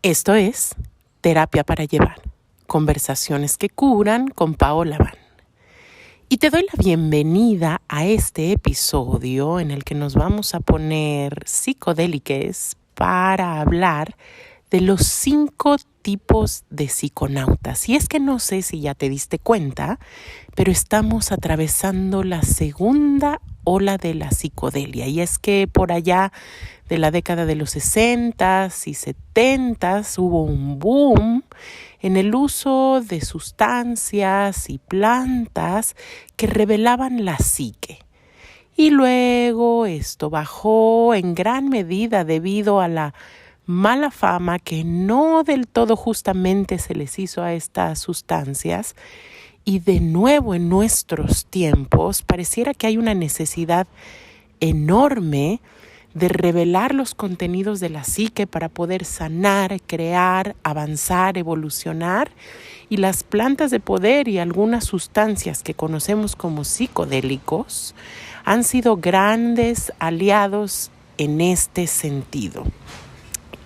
Esto es Terapia para Llevar, conversaciones que curan con Paola Van. Y te doy la bienvenida a este episodio en el que nos vamos a poner psicodéliques para hablar de los 5 tipos de psiconautas. Y es que no sé si ya te diste cuenta, pero estamos atravesando la segunda ola de la psicodelia. Y es que por allá de la década de los 60s y 70s hubo un boom en el uso de sustancias y plantas que revelaban la psique. Y luego esto bajó en gran medida debido a la mala fama que no del todo justamente se les hizo a estas sustancias. Y de nuevo en nuestros tiempos pareciera que hay una necesidad enorme de revelar los contenidos de la psique para poder sanar, crear, avanzar, evolucionar. Y las plantas de poder y algunas sustancias que conocemos como psicodélicos han sido grandes aliados en este sentido.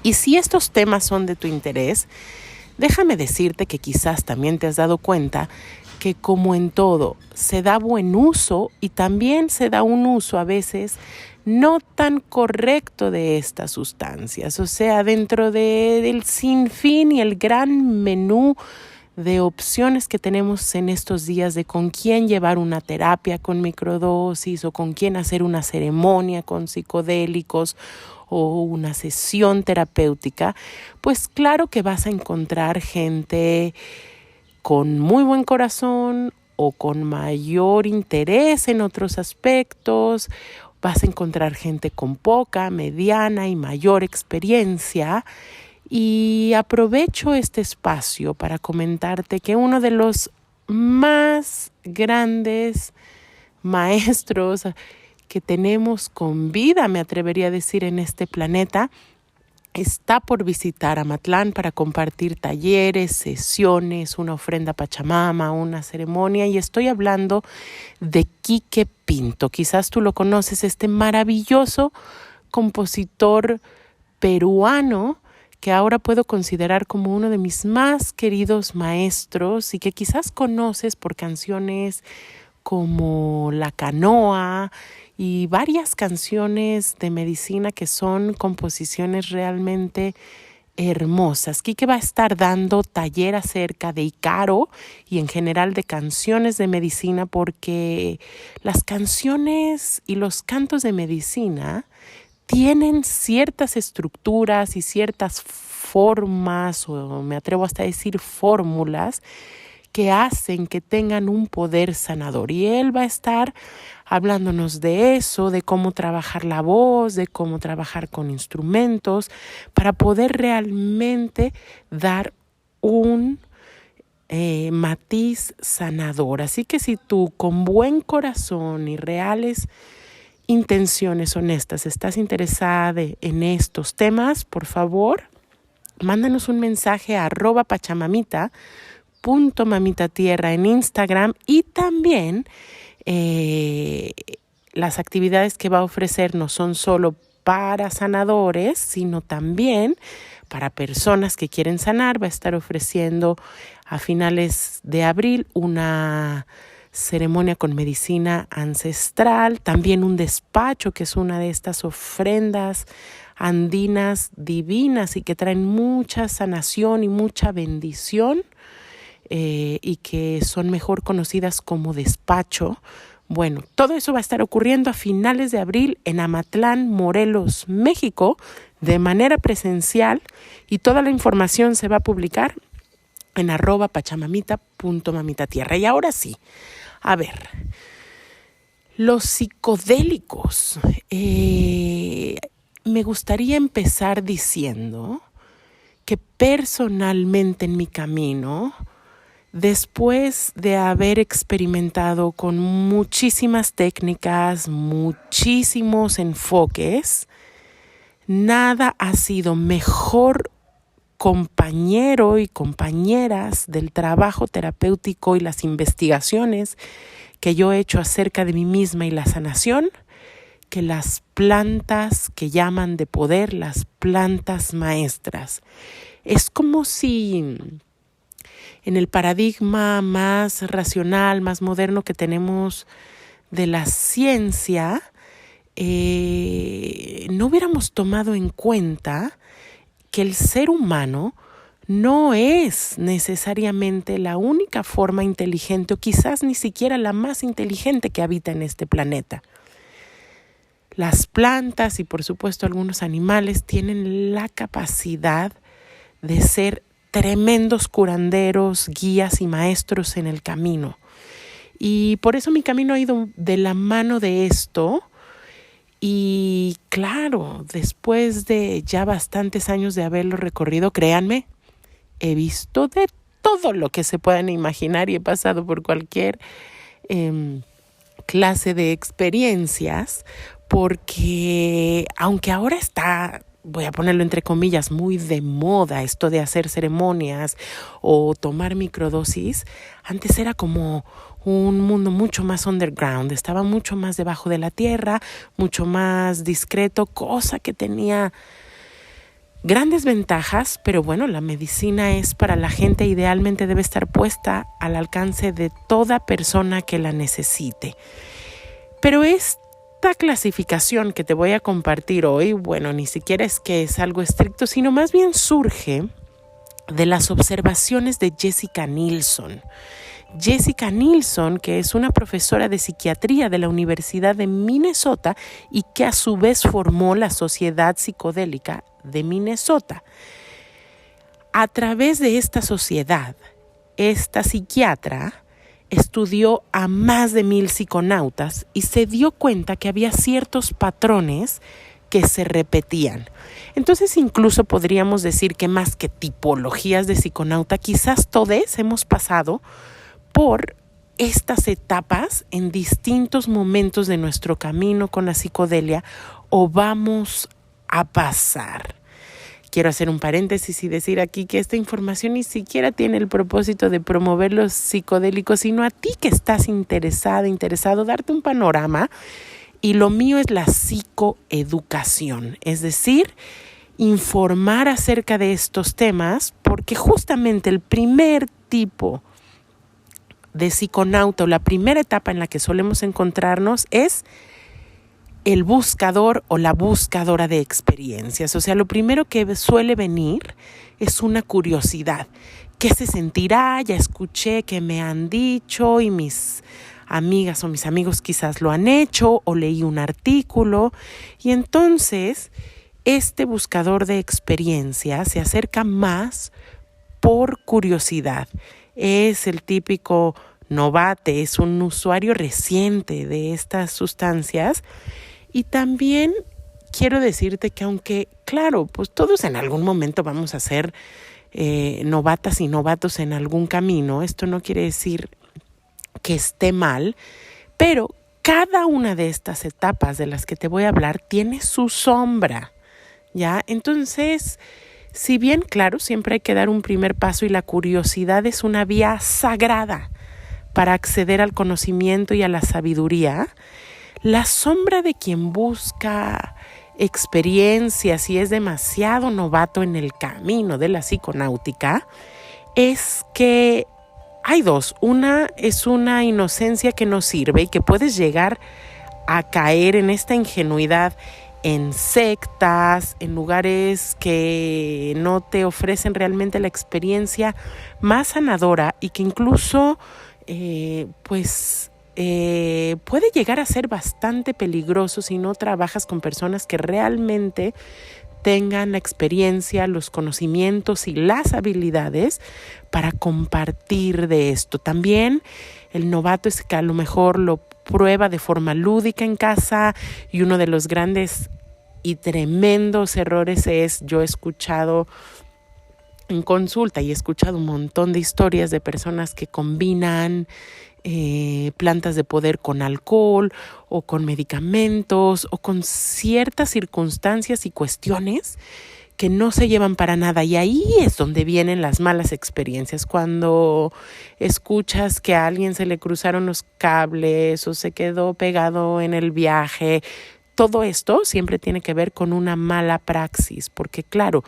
Y si estos temas son de tu interés, déjame decirte que quizás también te has dado cuenta que como en todo se da buen uso y también se da un uso a veces no tan correcto de estas sustancias. O sea, dentro del sinfín y el gran menú de opciones que tenemos en estos días de con quién llevar una terapia con microdosis o con quién hacer una ceremonia con psicodélicos o una sesión terapéutica, pues claro que vas a encontrar gente con muy buen corazón o con mayor interés en otros aspectos. Vas a encontrar gente con poca, mediana y mayor experiencia. Y aprovecho este espacio para comentarte que uno de los más grandes maestros que tenemos con vida, me atrevería a decir, en este planeta, está por visitar Amatlán para compartir talleres, sesiones, una ofrenda a Pachamama, una ceremonia. Y estoy hablando de Quique Pinto. Quizás tú lo conoces, este maravilloso compositor peruano que ahora puedo considerar como uno de mis más queridos maestros y que quizás conoces por canciones como La Canoa y varias canciones de medicina que son composiciones realmente hermosas. Quique va a estar dando taller acerca de Ícaro y en general de canciones de medicina, porque las canciones y los cantos de medicina tienen ciertas estructuras y ciertas formas, o me atrevo hasta a decir fórmulas, que hacen que tengan un poder sanador. Y él va a estar hablándonos de eso, de cómo trabajar la voz, de cómo trabajar con instrumentos, para poder realmente dar un matiz sanador. Así que si tú con buen corazón y reales intenciones honestas estás interesada en estos temas, por favor, mándanos un mensaje a @pachamamita.mamitatierra en Instagram. Y también las actividades que va a ofrecer no son solo para sanadores, sino también para personas que quieren sanar. Va a estar ofreciendo a finales de abril una ceremonia con medicina ancestral, también un despacho, que es una de estas ofrendas andinas divinas y que traen mucha sanación y mucha bendición, y que son mejor conocidas como despacho. Bueno, todo eso va a estar ocurriendo a finales de abril en Amatlán, Morelos, México, de manera presencial, y toda la información se va a publicar en @pachamamita.mamitatierra. Y ahora sí, a ver, los psicodélicos. Me gustaría empezar diciendo que personalmente en mi camino, después de haber experimentado con muchísimas técnicas, muchísimos enfoques, nada ha sido mejor compañero y compañeras del trabajo terapéutico y las investigaciones que yo he hecho acerca de mí misma y la sanación que las plantas que llaman de poder, las plantas maestras. Es como si en el paradigma más racional, más moderno que tenemos de la ciencia, no hubiéramos tomado en cuenta que el ser humano no es necesariamente la única forma inteligente o quizás ni siquiera la más inteligente que habita en este planeta. Las plantas y por supuesto algunos animales tienen la capacidad de ser tremendos curanderos, guías y maestros en el camino. Y por eso mi camino ha ido de la mano de esto. Y claro, después de ya bastantes años de haberlo recorrido, créanme, he visto de todo lo que se puedan imaginar y he pasado por cualquier clase de experiencias, porque aunque ahora está, voy a ponerlo entre comillas, muy de moda esto de hacer ceremonias o tomar microdosis, antes era como un mundo mucho más underground, estaba mucho más debajo de la tierra, mucho más discreto, cosa que tenía grandes ventajas, pero bueno, la medicina es para la gente, idealmente debe estar puesta al alcance de toda persona que la necesite. Pero esta clasificación que te voy a compartir hoy, bueno, ni siquiera es que es algo estricto, sino más bien surge de las observaciones de Jessica Nilsson. Jessica Nilsson, que es una profesora de psiquiatría de la Universidad de Minnesota y que a su vez formó la Sociedad Psicodélica de Minnesota. A través de esta sociedad, esta psiquiatra estudió a más de 1,000 psiconautas y se dio cuenta que había ciertos patrones que se repetían. Entonces incluso podríamos decir que más que tipologías de psiconauta, quizás todos hemos pasado por estas etapas en distintos momentos de nuestro camino con la psicodelia o vamos a pasar. Quiero hacer un paréntesis y decir aquí que esta información ni siquiera tiene el propósito de promover los psicodélicos, sino a ti que estás interesado, darte un panorama. Y lo mío es la psicoeducación, es decir, informar acerca de estos temas, porque justamente el primer tipo de psiconauta o la primera etapa en la que solemos encontrarnos es el buscador o la buscadora de experiencias. O sea, lo primero que suele venir es una curiosidad. ¿Qué se sentirá? Ya escuché que me han dicho y mis amigas o mis amigos quizás lo han hecho o leí un artículo. Y entonces este buscador de experiencias se acerca más por curiosidad. Es el típico novate, es un usuario reciente de estas sustancias. Y también quiero decirte que aunque, claro, pues todos en algún momento vamos a ser novatas y novatos en algún camino, esto no quiere decir que esté mal, pero cada una de estas etapas de las que te voy a hablar tiene su sombra, ¿ya? Entonces, si bien, claro, siempre hay que dar un primer paso y la curiosidad es una vía sagrada para acceder al conocimiento y a la sabiduría, la sombra de quien busca experiencias y es demasiado novato en el camino de la psiconáutica es que hay dos. Una es una inocencia que no sirve y que puedes llegar a caer en esta ingenuidad en sectas, en lugares que no te ofrecen realmente la experiencia más sanadora y que incluso puede llegar a ser bastante peligroso si no trabajas con personas que realmente tengan la experiencia, los conocimientos y las habilidades para compartir de esto. También el novato es que a lo mejor lo prueba de forma lúdica en casa y uno de los grandes y tremendos errores es, yo he escuchado en consulta y he escuchado un montón de historias de personas que combinan plantas de poder con alcohol o con medicamentos o con ciertas circunstancias y cuestiones que no se llevan para nada, y ahí es donde vienen las malas experiencias, cuando escuchas que a alguien se le cruzaron los cables o se quedó pegado en el viaje. todo esto siempre tiene que ver con una mala praxis, porque claro,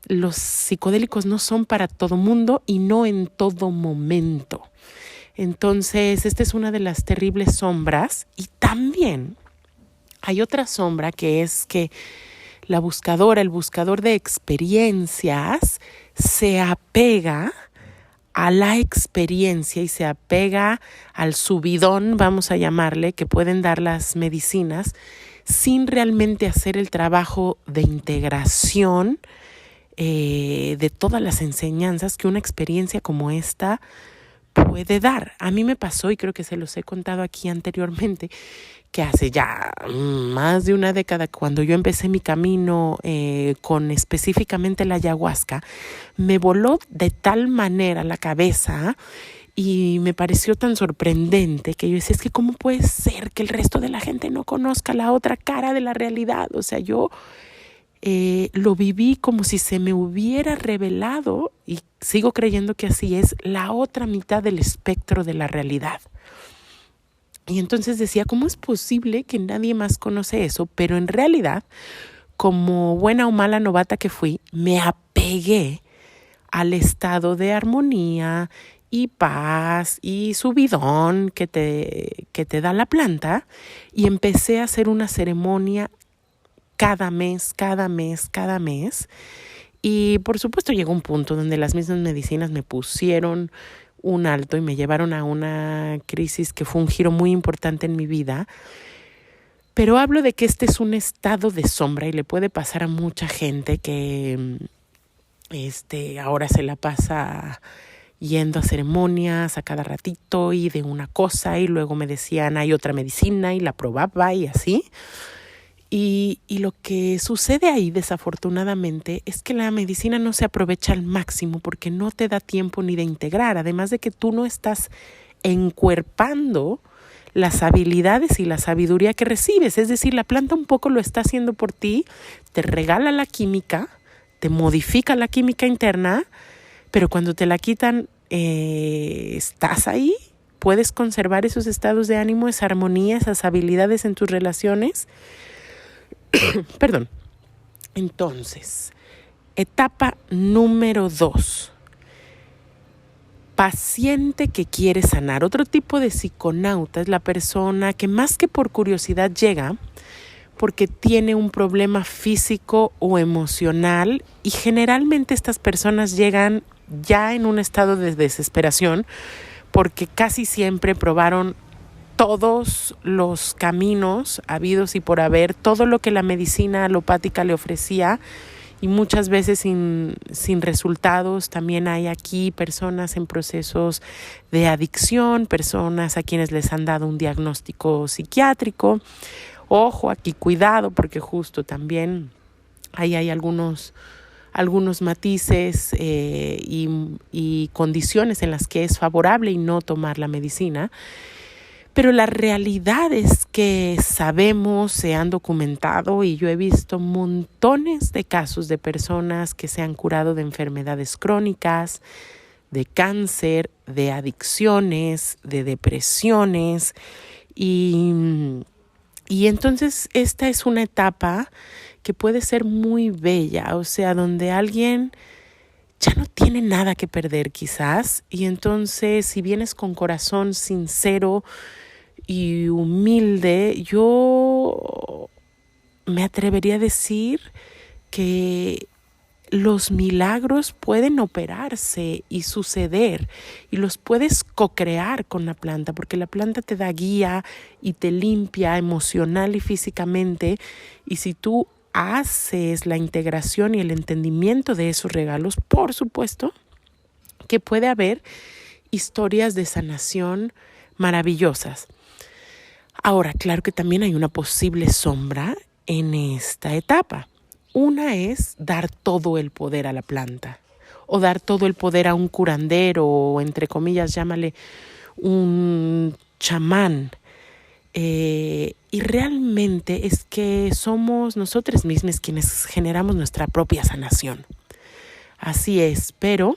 los psicodélicos no son para todo mundo y no en todo momento. Entonces, esta es una de las terribles sombras. Y también hay otra sombra, que es que el buscador de experiencias, se apega a la experiencia y se apega al subidón, vamos a llamarle, que pueden dar las medicinas, sin realmente hacer el trabajo de integración de todas las enseñanzas que una experiencia como esta puede dar. A mí me pasó, y creo que se los he contado aquí anteriormente, que hace ya más de una década, cuando yo empecé mi camino con específicamente la ayahuasca, me voló de tal manera la cabeza y me pareció tan sorprendente que yo decía, es que ¿cómo puede ser que el resto de la gente no conozca la otra cara de la realidad? O sea, yo lo viví como si se me hubiera revelado, y sigo creyendo que así es, la otra mitad del espectro de la realidad. Y entonces decía, ¿cómo es posible que nadie más conoce eso? Pero en realidad, como buena o mala novata que fui, me apegué al estado de armonía y paz y subidón que te da la planta, y empecé a hacer una ceremonia cada mes. Y por supuesto llegó un punto donde las mismas medicinas me pusieron un alto y me llevaron a una crisis que fue un giro muy importante en mi vida. Pero hablo de que este es un estado de sombra y le puede pasar a mucha gente que ahora se la pasa yendo a ceremonias a cada ratito y de una cosa, y luego me decían hay otra medicina y la probaba y así. Y lo que sucede ahí, desafortunadamente, es que la medicina no se aprovecha al máximo porque no te da tiempo ni de integrar, además de que tú no estás encuerpando las habilidades y la sabiduría que recibes. Es decir, la planta un poco lo está haciendo por ti, te regala la química, te modifica la química interna, pero cuando te la quitan, estás ahí, puedes conservar esos estados de ánimo, esa armonía, esas habilidades en tus relaciones. Perdón. Entonces, etapa número 2. Paciente que quiere sanar. Otro tipo de psiconauta es la persona que más que por curiosidad llega porque tiene un problema físico o emocional, y generalmente estas personas llegan ya en un estado de desesperación porque casi siempre probaron todos los caminos habidos y por haber, todo lo que la medicina alopática le ofrecía, y muchas veces sin resultados. También hay aquí personas en procesos de adicción, personas a quienes les han dado un diagnóstico psiquiátrico. Ojo, aquí cuidado, porque justo también ahí hay algunos matices y condiciones en las que es favorable y no tomar la medicina. Pero la realidad es que sabemos, se han documentado, y yo he visto montones de casos de personas que se han curado de enfermedades crónicas, de cáncer, de adicciones, de depresiones, y entonces esta es una etapa que puede ser muy bella, o sea, donde alguien ya no tiene nada que perder quizás, y entonces si vienes con corazón sincero y humilde, yo me atrevería a decir que los milagros pueden operarse y suceder, y los puedes co-crear con la planta, porque la planta te da guía y te limpia emocional y físicamente, y si tú haces la integración y el entendimiento de esos regalos, por supuesto que puede haber historias de sanación maravillosas. Ahora, claro que también hay una posible sombra en esta etapa. Una es dar todo el poder a la planta, o dar todo el poder a un curandero, o entre comillas, llámale un chamán. Y realmente es que somos nosotros mismos quienes generamos nuestra propia sanación. Así es, pero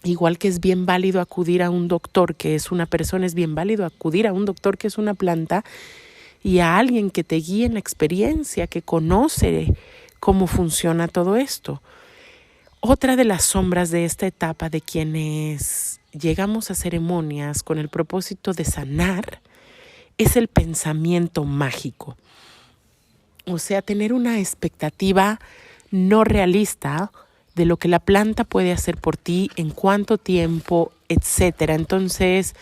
igual que es bien válido acudir a un doctor que es una persona, es bien válido acudir a un doctor que es una planta, y a alguien que te guíe en la experiencia, que conoce cómo funciona todo esto. Otra de las sombras de esta etapa de quienes llegamos a ceremonias con el propósito de sanar es el pensamiento mágico. O sea, tener una expectativa no realista de lo que la planta puede hacer por ti, en cuánto tiempo, etcétera. Entonces,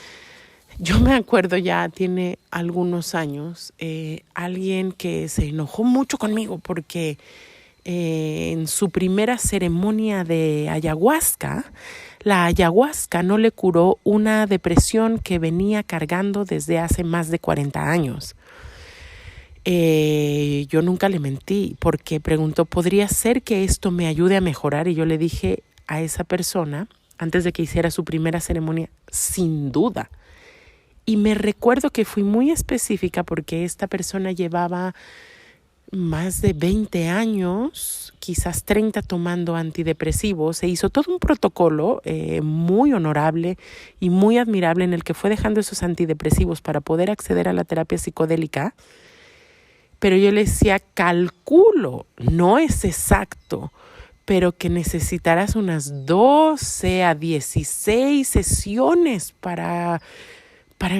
yo me acuerdo ya, tiene algunos años, alguien que se enojó mucho conmigo porque en su primera ceremonia de ayahuasca, la ayahuasca no le curó una depresión que venía cargando desde hace más de 40 años. Yo nunca le mentí porque preguntó, ¿podría ser que esto me ayude a mejorar? Y yo le dije a esa persona, antes de que hiciera su primera ceremonia, sin duda. Y me recuerdo que fui muy específica porque esta persona llevaba más de 20 años, quizás 30 tomando antidepresivos. Se hizo todo un protocolo muy honorable y muy admirable en el que fue dejando esos antidepresivos para poder acceder a la terapia psicodélica. Pero yo le decía, calculo, no es exacto, pero que necesitarás unas 12 a 16 sesiones para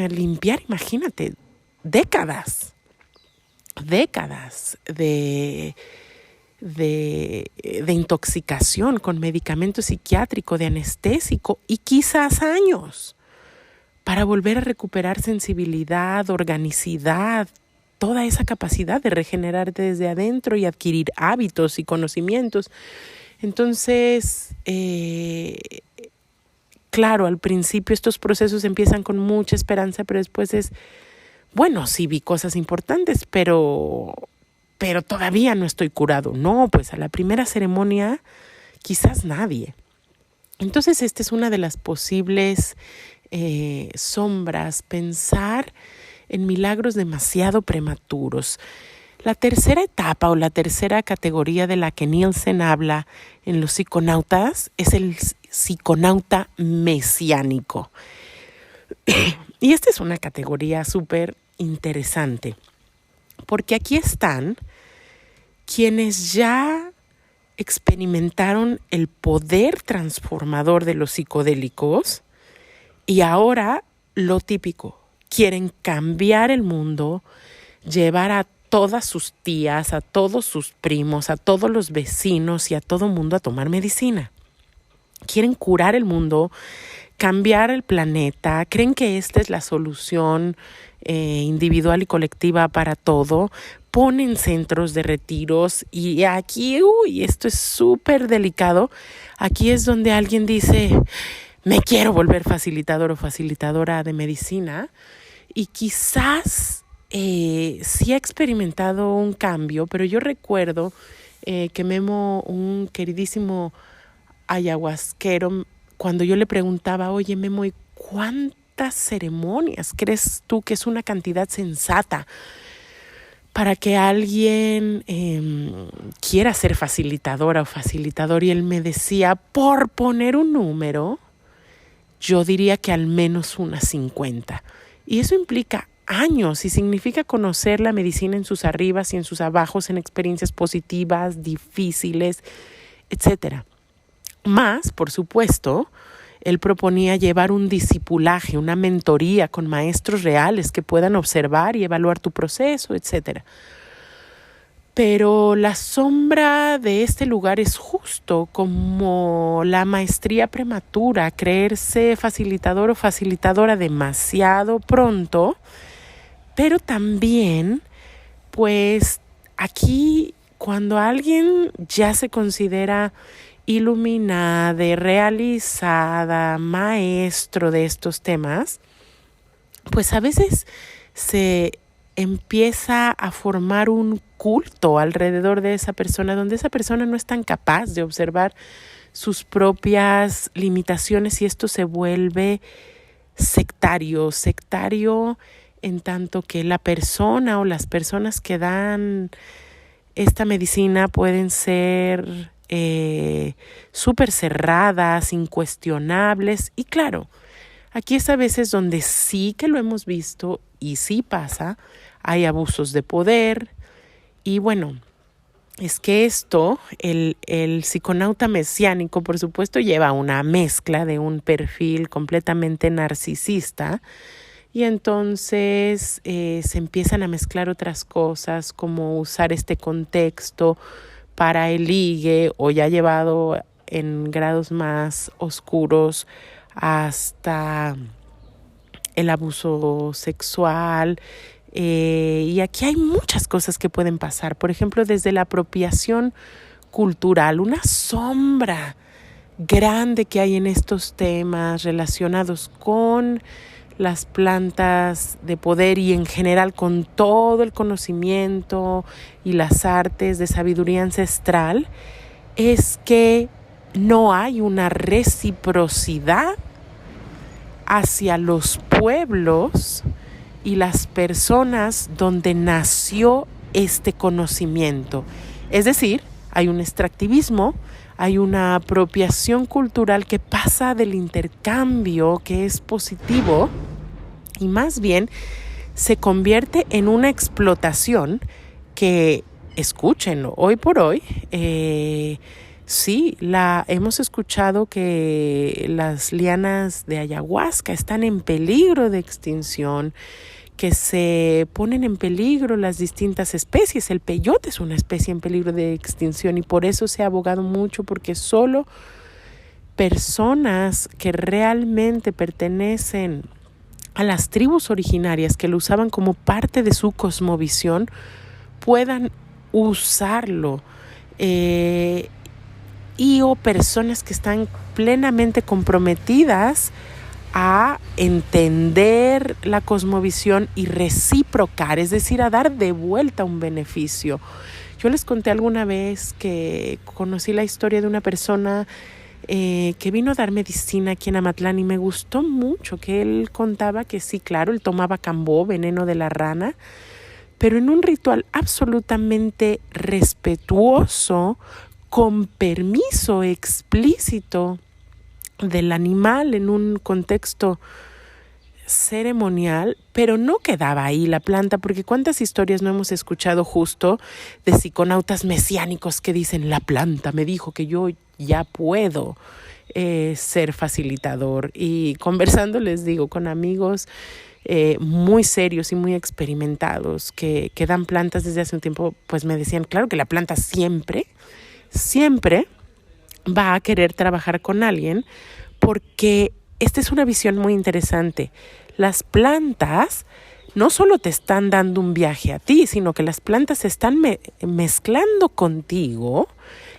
limpiar, imagínate, décadas de intoxicación con medicamento psiquiátrico, de anestésico y quizás años para volver a recuperar sensibilidad, organicidad, toda esa capacidad de regenerarte desde adentro y adquirir hábitos y conocimientos. Entonces, claro, al principio estos procesos empiezan con mucha esperanza, pero después es, bueno, sí vi cosas importantes, pero todavía no estoy curado. No, pues a la primera ceremonia quizás nadie. Entonces esta es una de las posibles sombras, pensar en milagros demasiado prematuros. La tercera etapa o la tercera categoría de la que Nielsen habla en los psiconautas es el psiconauta mesiánico. Y esta es una categoría súper interesante, porque aquí están quienes ya experimentaron el poder transformador de los psicodélicos y ahora lo típico, quieren cambiar el mundo, llevar a todas sus tías, a todos sus primos, a todos los vecinos y a todo mundo a tomar medicina. Quieren curar el mundo, cambiar el planeta, creen que esta es la solución individual y colectiva para todo, ponen centros de retiros y aquí, esto es súper delicado, aquí es donde alguien dice, me quiero volver facilitador o facilitadora de medicina y quizás sí ha experimentado un cambio, pero yo recuerdo que Memo, un queridísimo ayahuasquero, cuando yo le preguntaba, oye Memo, ¿y cuántas ceremonias crees tú que es una cantidad sensata para que alguien quiera ser facilitadora o facilitador? Y él me decía, por poner un número, yo diría que al menos unas 50. Y eso implica años y significa conocer la medicina en sus arribas y en sus abajos, en experiencias positivas, difíciles, etcétera. Más, por supuesto, él proponía llevar un discipulaje, una mentoría con maestros reales que puedan observar y evaluar tu proceso, etc. Pero la sombra de este lugar es justo como la maestría prematura, creerse facilitador o facilitadora demasiado pronto, pero también, pues, aquí cuando alguien ya se considera iluminada, realizada, maestro de estos temas, pues a veces se empieza a formar un culto alrededor de esa persona, donde esa persona no es tan capaz de observar sus propias limitaciones y esto se vuelve sectario en tanto que la persona o las personas que dan esta medicina pueden ser súper cerradas, incuestionables. Y claro, aquí es a veces donde sí que lo hemos visto y sí pasa, hay abusos de poder. Y bueno, es que esto, el psiconauta mesiánico, por supuesto, lleva una mezcla de un perfil completamente narcisista, y entonces se empiezan a mezclar otras cosas, como usar este contexto para el ligue, o ya llevado en grados más oscuros hasta el abuso sexual. Y aquí hay muchas cosas que pueden pasar. Por ejemplo, desde la apropiación cultural, una sombra grande que hay en estos temas relacionados con las plantas de poder y en general con todo el conocimiento y las artes de sabiduría ancestral, es que no hay una reciprocidad hacia los pueblos y las personas donde nació este conocimiento. Es decir, hay un extractivismo, hay una apropiación cultural que pasa del intercambio, que es positivo, y más bien se convierte en una explotación que, escúchenlo, hoy por hoy, sí, hemos escuchado que las lianas de ayahuasca están en peligro de extinción, que se ponen en peligro las distintas especies. El peyote es una especie en peligro de extinción y por eso se ha abogado mucho, porque solo personas que realmente pertenecen a las tribus originarias, que lo usaban como parte de su cosmovisión, puedan usarlo. O personas que están plenamente comprometidas a entender la cosmovisión y reciprocar, es decir, a dar de vuelta un beneficio. Yo les conté alguna vez que conocí la historia de una persona que vino a dar medicina aquí en Amatlán, y me gustó mucho que él contaba que sí, claro, él tomaba cambó, veneno de la rana, pero en un ritual absolutamente respetuoso, con permiso explícito del animal, en un contexto ceremonial, pero no quedaba ahí la planta, porque cuántas historias no hemos escuchado justo de psiconautas mesiánicos que dicen: la planta me dijo que yo ya puedo ser facilitador. Y conversando, les digo, con amigos muy serios y muy experimentados que dan plantas desde hace un tiempo, pues me decían, claro que la planta siempre va a querer trabajar con alguien, porque esta es una visión muy interesante. Las plantas no solo te están dando un viaje a ti, sino que las plantas se están mezclando contigo,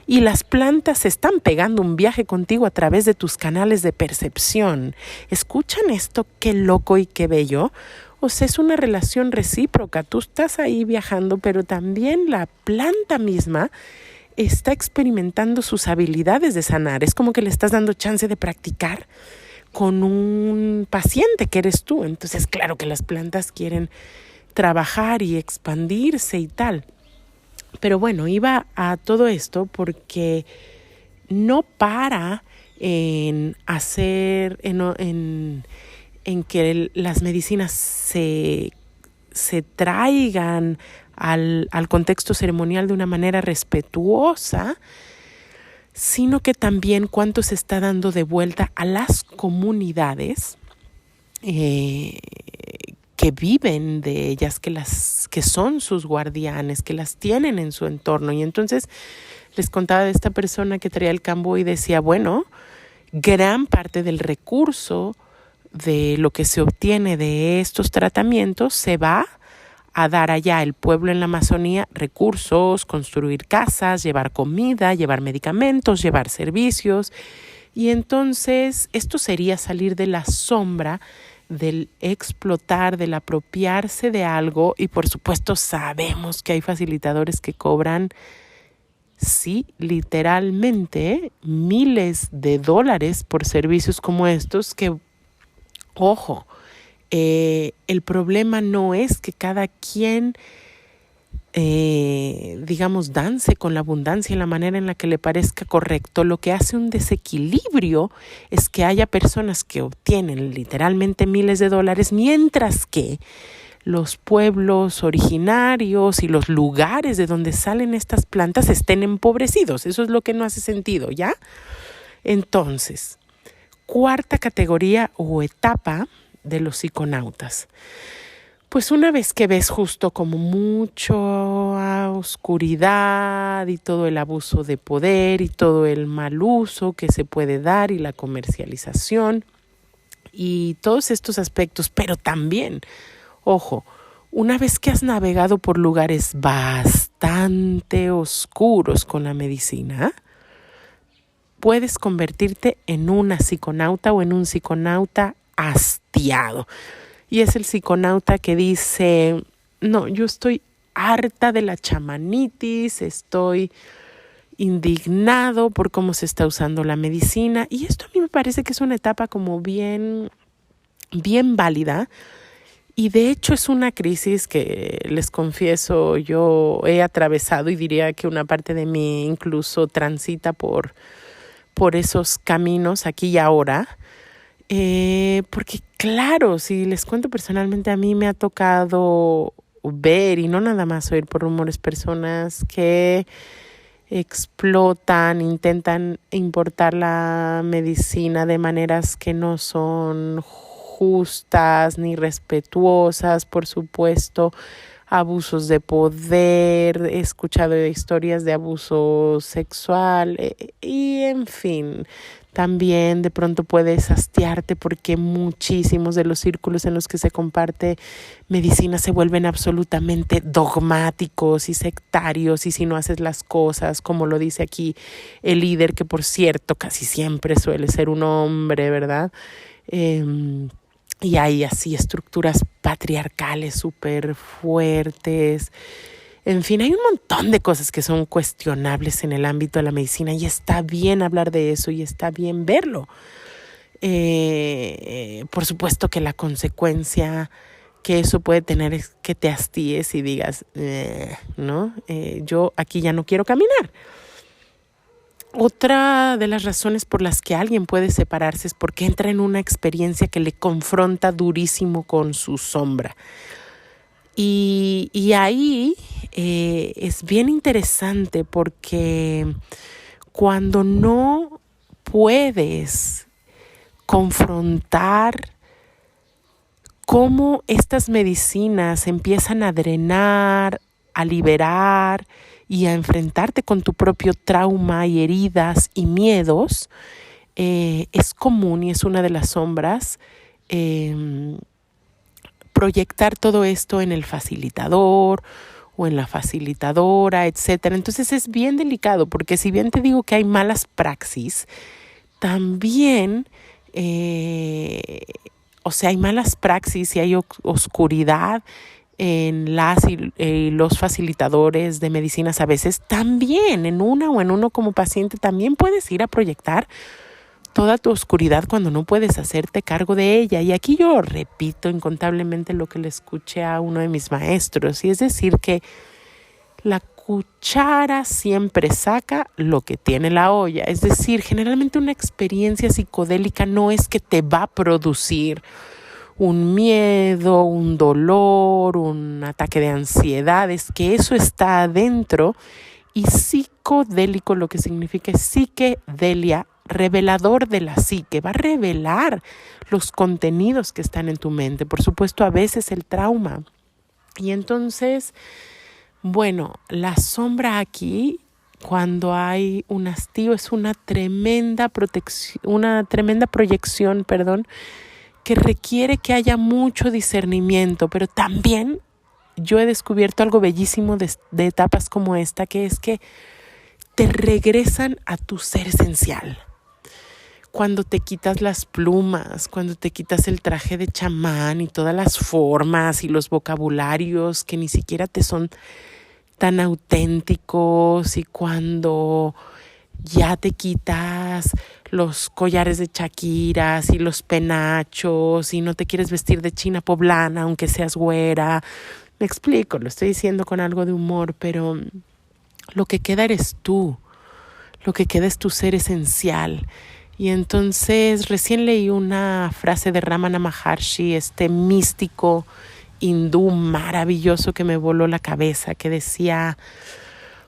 y las plantas están pegando un viaje contigo a través de tus canales de percepción. ¿Escuchan esto? Qué loco y qué bello. O sea, es una relación recíproca. Tú estás ahí viajando, pero también la planta misma está experimentando sus habilidades de sanar. Es como que le estás dando chance de practicar con un paciente que eres tú. Entonces, claro que las plantas quieren trabajar y expandirse y tal. Pero bueno, iba a todo esto porque no para en hacer, en que las medicinas se traigan al contexto ceremonial de una manera respetuosa, sino que también cuánto se está dando de vuelta a las comunidades que viven de ellas, que son sus guardianes, que las tienen en su entorno. Y entonces les contaba de esta persona que traía el cambó y decía, bueno, gran parte del recurso de lo que se obtiene de estos tratamientos se va a dar allá el pueblo en la Amazonía recursos, construir casas, llevar comida, llevar medicamentos, llevar servicios. Y entonces esto sería salir de la sombra del explotar, del apropiarse de algo. Y por supuesto sabemos que hay facilitadores que cobran, sí, literalmente miles de dólares por servicios como estos, que, ojo, el problema no es que cada quien, dance con la abundancia en la manera en la que le parezca correcto. Lo que hace un desequilibrio es que haya personas que obtienen literalmente miles de dólares, mientras que los pueblos originarios y los lugares de donde salen estas plantas estén empobrecidos. Eso es lo que no hace sentido, ¿ya? Entonces, cuarta categoría o etapa de los psiconautas. Pues una vez que ves justo como mucha oscuridad y todo el abuso de poder y todo el mal uso que se puede dar y la comercialización y todos estos aspectos, pero también, ojo, una vez que has navegado por lugares bastante oscuros con la medicina, puedes convertirte en una psiconauta o en un psiconauta hastiado. Y es el psiconauta que dice, no, yo estoy harta de la chamanitis, estoy indignado por cómo se está usando la medicina. Y esto a mí me parece que es una etapa como bien válida. Y de hecho es una crisis que, les confieso, yo he atravesado y diría que una parte de mí incluso transita por esos caminos aquí y ahora. Porque claro, si les cuento personalmente, a mí me ha tocado ver y no nada más oír por rumores personas que explotan, intentan importar la medicina de maneras que no son justas ni respetuosas, por supuesto, abusos de poder, he escuchado historias de abuso sexual y en fin. También de pronto puedes hastiarte porque muchísimos de los círculos en los que se comparte medicina se vuelven absolutamente dogmáticos y sectarios, y si no haces las cosas como lo dice aquí el líder, que por cierto casi siempre suele ser un hombre, ¿verdad? Y hay así estructuras patriarcales súper fuertes. En fin, hay un montón de cosas que son cuestionables en el ámbito de la medicina y está bien hablar de eso y está bien verlo. Por supuesto que la consecuencia que eso puede tener es que te hastíes y digas, ¿no? Yo aquí ya no quiero caminar. Otra de las razones por las que alguien puede separarse es porque entra en una experiencia que le confronta durísimo con su sombra. Y ahí es bien interesante porque cuando no puedes confrontar cómo estas medicinas empiezan a drenar, a liberar y a enfrentarte con tu propio trauma y heridas y miedos, es común y es una de las sombras proyectar todo esto en el facilitador o en la facilitadora, etcétera. Entonces es bien delicado porque si bien te digo que hay malas praxis, también, hay malas praxis y hay oscuridad en las y los facilitadores de medicinas a veces. También en una o en uno como paciente también puedes ir a proyectar toda tu oscuridad cuando no puedes hacerte cargo de ella. Y aquí yo repito incontablemente lo que le escuché a uno de mis maestros, y es decir que la cuchara siempre saca lo que tiene la olla. Es decir, generalmente una experiencia psicodélica no es que te va a producir un miedo, un dolor, un ataque de ansiedad, es que eso está adentro. Y psicodélico lo que significa es psiquedelia, revelador de la psique, va a revelar los contenidos que están en tu mente, por supuesto a veces el trauma. Y entonces, bueno, la sombra aquí, cuando hay un hastío, es una tremenda proyección, que requiere que haya mucho discernimiento, pero también yo he descubierto algo bellísimo de etapas como esta, que es que te regresan a tu ser esencial. Cuando te quitas las plumas, cuando te quitas el traje de chamán y todas las formas y los vocabularios que ni siquiera te son tan auténticos, y cuando ya te quitas los collares de chaquiras y los penachos y no te quieres vestir de china poblana aunque seas güera. Me explico, lo estoy diciendo con algo de humor, pero lo que queda eres tú, lo que queda es tu ser esencial. Y entonces recién leí una frase de Ramana Maharshi, este místico hindú maravilloso que me voló la cabeza, que decía,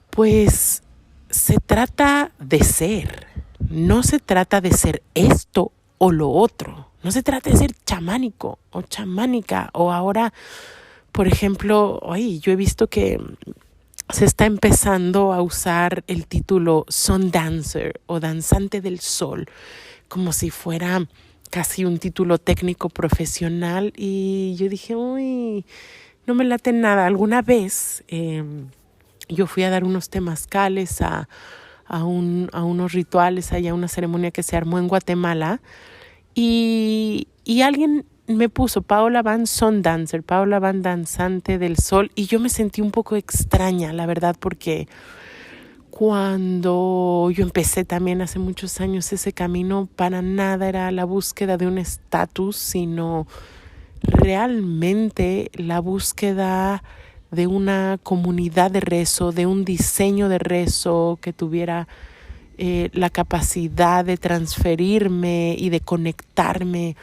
pues se trata de ser, no se trata de ser esto o lo otro, no se trata de ser chamánico o chamánica, o ahora, por ejemplo, yo he visto que se está empezando a usar el título Sun Dancer o danzante del sol, como si fuera casi un título técnico profesional, y yo dije, uy, no me late nada. Alguna vez yo fui a dar unos temazcales a unos rituales, a una ceremonia que se armó en Guatemala, y alguien me puso Paola Van Sun Dancer, Paola Van danzante del sol, y yo me sentí un poco extraña, la verdad, porque cuando yo empecé también hace muchos años ese camino, para nada era la búsqueda de un estatus, sino realmente la búsqueda de una comunidad de rezo, de un diseño de rezo que tuviera la capacidad de transferirme y de conectarme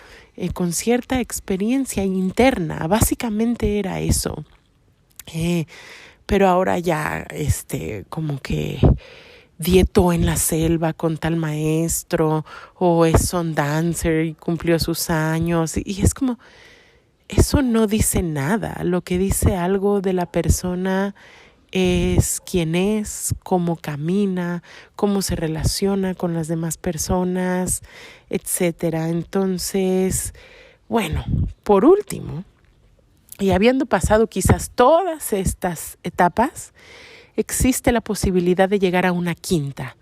con cierta experiencia interna. Básicamente era eso. Pero ahora ya como que dietó en la selva con tal maestro, o es son dancer y cumplió sus años, y es como, eso no dice nada. Lo que dice algo de la persona es quién es, cómo camina, cómo se relaciona con las demás personas, etcétera. Entonces, bueno, por último, y habiendo pasado quizás todas estas etapas, existe la posibilidad de llegar a una quinta.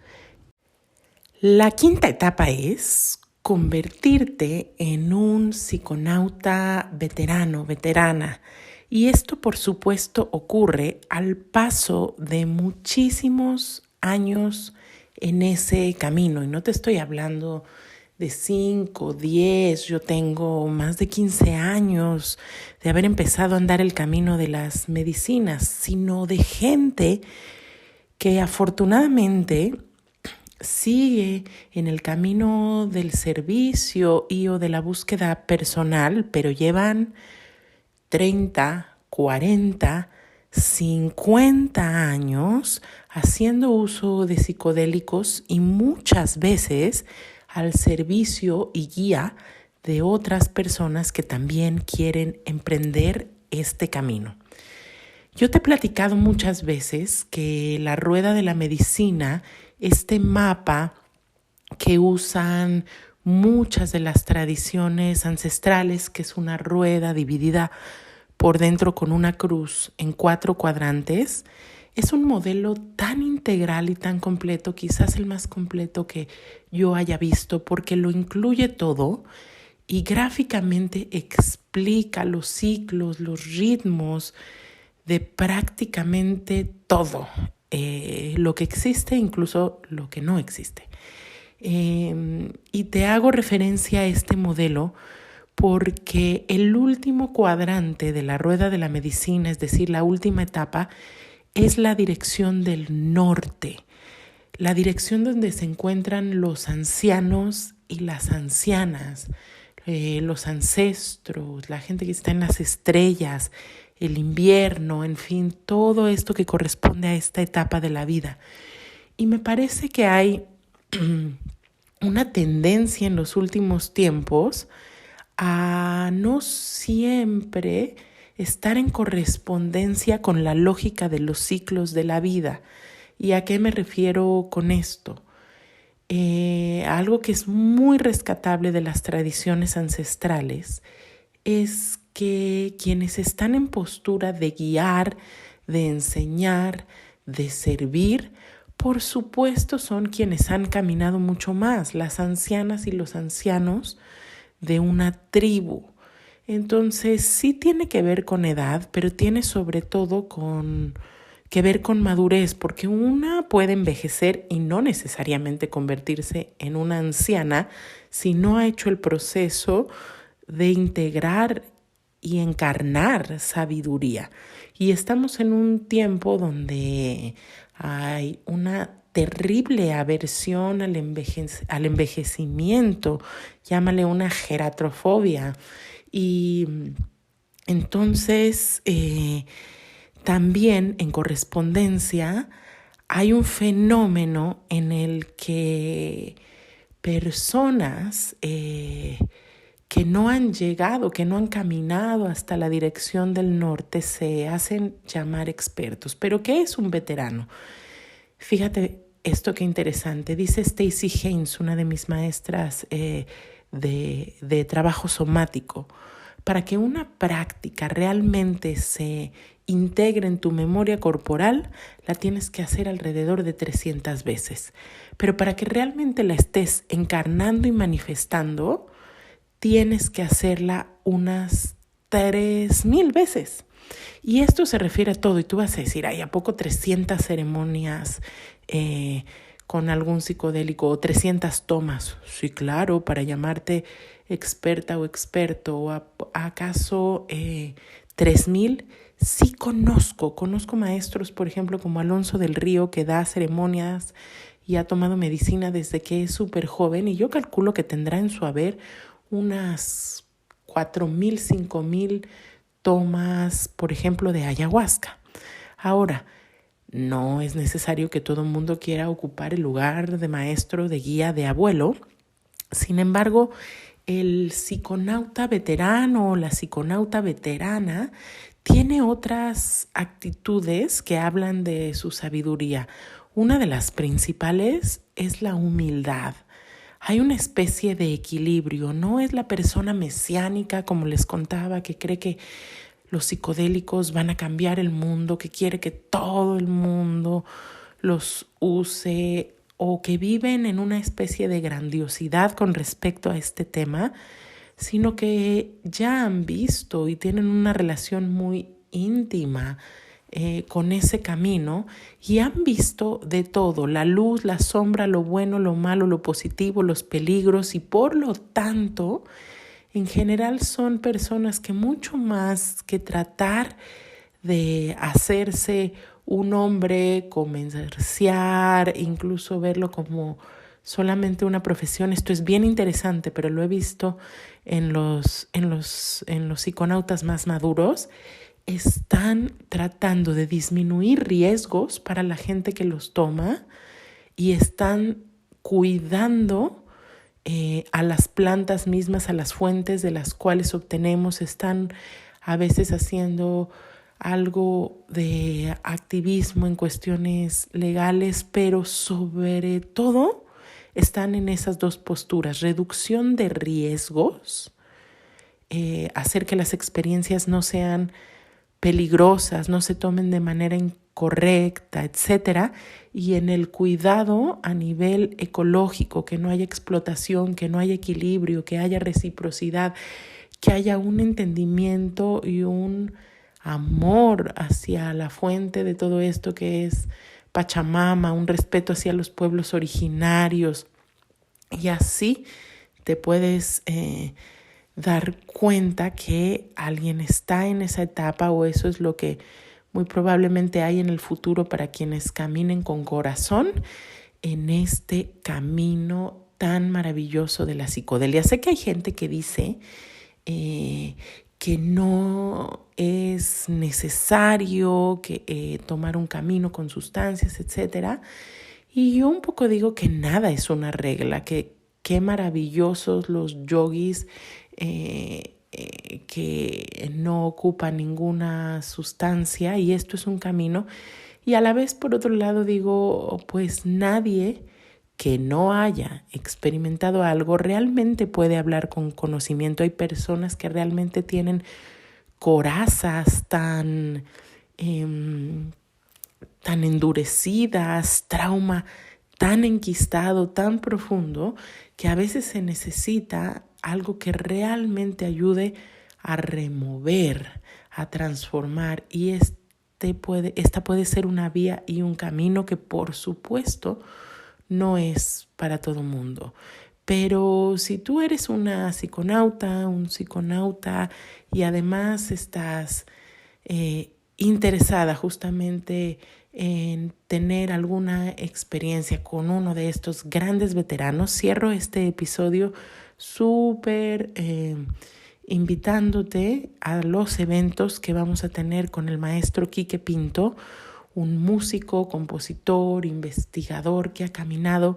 La quinta etapa es convertirte en un psiconauta veterano, veterana. Y esto, por supuesto, ocurre al paso de muchísimos años en ese camino. Y no te estoy hablando de 5, 10, yo tengo más de 15 años de haber empezado a andar el camino de las medicinas, sino de gente que afortunadamente sigue en el camino del servicio y o de la búsqueda personal, pero llevan 30, 40, 50 años haciendo uso de psicodélicos y muchas veces al servicio y guía de otras personas que también quieren emprender este camino. Yo te he platicado muchas veces que la rueda de la medicina, este mapa que usan muchas de las tradiciones ancestrales, que es una rueda dividida por dentro con una cruz en 4 cuadrantes, es un modelo tan integral y tan completo, quizás el más completo que yo haya visto, porque lo incluye todo y gráficamente explica los ciclos, los ritmos de prácticamente todo, lo que existe, incluso lo que no existe. Y te hago referencia a este modelo porque el último cuadrante de la rueda de la medicina, es decir, la última etapa, es la dirección del norte, la dirección donde se encuentran los ancianos y las ancianas, los ancestros, la gente que está en las estrellas, el invierno, en fin, todo esto que corresponde a esta etapa de la vida. Y me parece que hay una tendencia en los últimos tiempos a no siempre estar en correspondencia con la lógica de los ciclos de la vida. ¿Y a qué me refiero con esto? Algo que es muy rescatable de las tradiciones ancestrales es que quienes están en postura de guiar, de enseñar, de servir, por supuesto son quienes han caminado mucho más, las ancianas y los ancianos de una tribu. Entonces sí tiene que ver con edad, pero tiene sobre todo que ver con madurez, porque una puede envejecer y no necesariamente convertirse en una anciana si no ha hecho el proceso de integrar y encarnar sabiduría. Y estamos en un tiempo donde hay una terrible aversión al envejecimiento, llámale una geratrofobia. Y Entonces, también en correspondencia hay un fenómeno en el que personas que no han llegado, que no han caminado hasta la dirección del norte, se hacen llamar expertos. ¿Pero qué es un veterano? Fíjate esto qué interesante. Dice Stacy Haynes, una de mis maestras de trabajo somático, para que una práctica realmente se integre en tu memoria corporal, la tienes que hacer alrededor de 300 veces. Pero para que realmente la estés encarnando y manifestando, tienes que hacerla unas 3000 veces. Y esto se refiere a todo. Y tú vas a decir, ¿a poco 300 ceremonias con algún psicodélico o 300 tomas? Sí, claro, para llamarte experta o experto. ¿O acaso 3000? Sí, conozco maestros, por ejemplo, como Alonso del Río, que da ceremonias y ha tomado medicina desde que es súper joven. Y yo calculo que tendrá en su haber unas 4000, 5000 tomas, por ejemplo, de ayahuasca. Ahora, no es necesario que todo el mundo quiera ocupar el lugar de maestro, de guía, de abuelo. Sin embargo, el psiconauta veterano o la psiconauta veterana tiene otras actitudes que hablan de su sabiduría. Una de las principales es la humildad. Hay una especie de equilibrio, no es la persona mesiánica, como les contaba, que cree que los psicodélicos van a cambiar el mundo, que quiere que todo el mundo los use o que viven en una especie de grandiosidad con respecto a este tema, sino que ya han visto y tienen una relación muy íntima con ese camino y han visto de todo, la luz, la sombra, lo bueno, lo malo, lo positivo, los peligros, y por lo tanto, en general son personas que mucho más que tratar de hacerse un hombre comerciar, incluso verlo como solamente una profesión. Esto es bien interesante, pero lo he visto en los psiconautas más maduros. Están tratando de disminuir riesgos para la gente que los toma y están cuidando a las plantas mismas, a las fuentes de las cuales obtenemos. Están a veces haciendo algo de activismo en cuestiones legales, pero sobre todo están en esas dos posturas: reducción de riesgos, hacer que las experiencias no sean peligrosas, no se tomen de manera incorrecta, etcétera, y en el cuidado a nivel ecológico, que no haya explotación, que no haya equilibrio, que haya reciprocidad, que haya un entendimiento y un amor hacia la fuente de todo esto que es Pachamama, un respeto hacia los pueblos originarios, y así te puedes dar cuenta que alguien está en esa etapa, o eso es lo que muy probablemente hay en el futuro para quienes caminen con corazón en este camino tan maravilloso de la psicodelia. Sé que hay gente que dice que no es necesario tomar un camino con sustancias, etcétera. Y yo un poco digo que nada es una regla, que qué maravillosos los yogis que no ocupan ninguna sustancia, y esto es un camino. Y a la vez, por otro lado, digo, pues nadie que no haya experimentado algo realmente puede hablar con conocimiento. Hay personas que realmente tienen corazas tan endurecidas, trauma tan enquistado, tan profundo, que a veces se necesita algo que realmente ayude a remover, a transformar, y esta puede ser una vía y un camino que, por supuesto, no es para todo mundo. Pero si tú eres una psiconauta, un psiconauta, y además estás interesada justamente en tener alguna experiencia con uno de estos grandes veteranos, cierro este episodio súper invitándote a los eventos que vamos a tener con el maestro Quique Pinto, un músico, compositor, investigador que ha caminado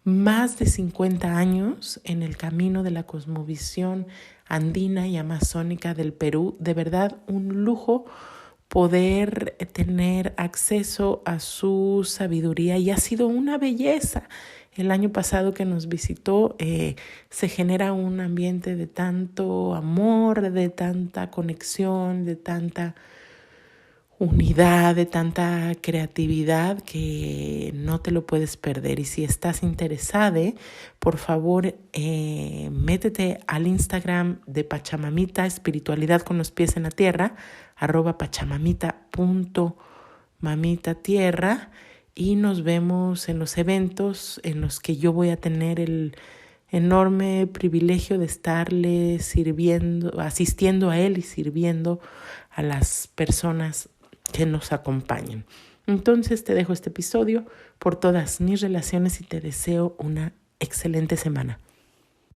más de 50 años en el camino de la cosmovisión andina y amazónica del Perú. De verdad, un lujo poder tener acceso a su sabiduría y ha sido una belleza. El año pasado que nos visitó se genera un ambiente de tanto amor, de tanta conexión, de tanta unidad, de tanta creatividad que no te lo puedes perder. Y si estás interesada, por favor, métete al Instagram de Pachamamita, Espiritualidad con los pies en la tierra, @pachamamita.mamitatierra, y nos vemos en los eventos en los que yo voy a tener el enorme privilegio de estarle asistiendo a él y sirviendo a las personas que nos acompañen. Entonces te dejo este episodio por todas mis relaciones y te deseo una excelente semana.